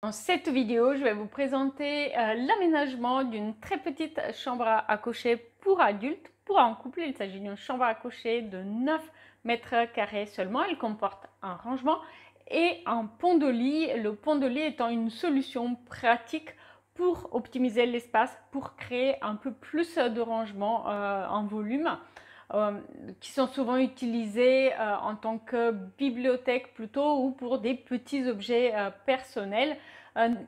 Dans cette vidéo, je vais vous présenter l'aménagement d'une très petite chambre à coucher pour adultes, pour un couple. Il s'agit d'une chambre à coucher de 9 mètres carrés seulement. Elle comporte un rangement et un pont de lit. Le pont de lit étant une solution pratique pour optimiser l'espace, pour créer un peu plus de rangement en volume. Qui sont souvent utilisés en tant que bibliothèque plutôt ou pour des petits objets personnels.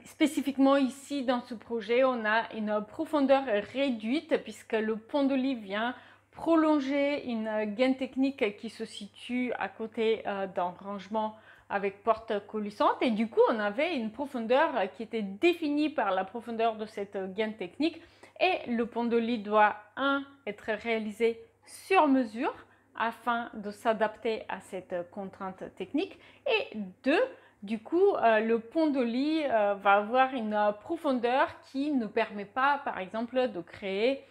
Spécifiquement ici dans ce projet, on a une profondeur réduite puisque le pont de lit vient prolonger une gaine technique qui se situe à côté d'un rangement avec porte coulissante, et du coup on avait une profondeur qui était définie par la profondeur de cette gaine technique, et le pont de lit doit être réalisé sur mesure afin de s'adapter à cette contrainte technique, et deux, du coup, le pont de lit va avoir une profondeur qui ne permet pas, par exemple, de créer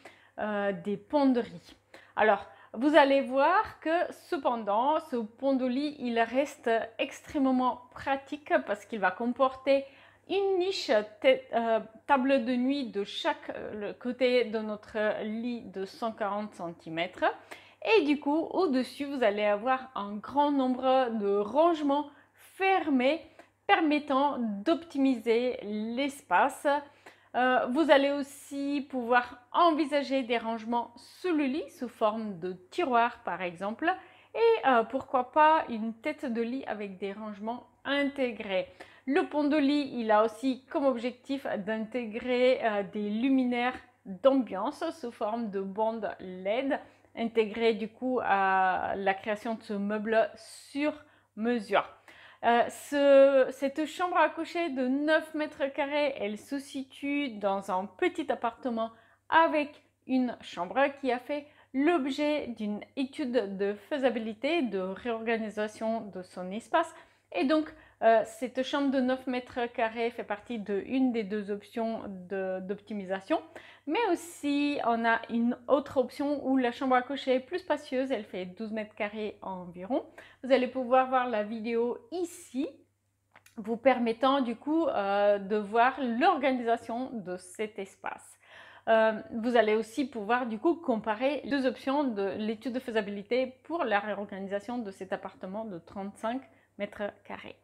des ponderies. Alors, vous allez voir que cependant, ce pont de lit, il reste extrêmement pratique parce qu'il va comporter une niche table de nuit de chaque côté de notre lit de 140 cm. Et du coup, au-dessus, vous allez avoir un grand nombre de rangements fermés permettant d'optimiser l'espace. Vous allez aussi pouvoir envisager des rangements sous le lit sous forme de tiroirs par exemple, et pourquoi pas une tête de lit avec des rangements intégrés. Le pont de lit, il a aussi comme objectif d'intégrer des luminaires d'ambiance sous forme de bandes LED, intégrées du coup à la création de ce meuble sur mesure. Cette chambre à coucher de 9 mètres carrés, elle se situe dans un petit appartement avec une chambre qui a fait l'objet d'une étude de faisabilité, de réorganisation de son espace. Et donc, cette chambre de 9 mètres carrés fait partie d'une des deux options d'optimisation. Mais aussi, on a une autre option où la chambre à coucher est plus spacieuse, elle fait 12 mètres carrés environ. Vous allez pouvoir voir la vidéo ici, vous permettant du coup de voir l'organisation de cet espace. Vous allez aussi pouvoir du coup comparer les deux options de l'étude de faisabilité pour la réorganisation de cet appartement de 35 mètres carrés.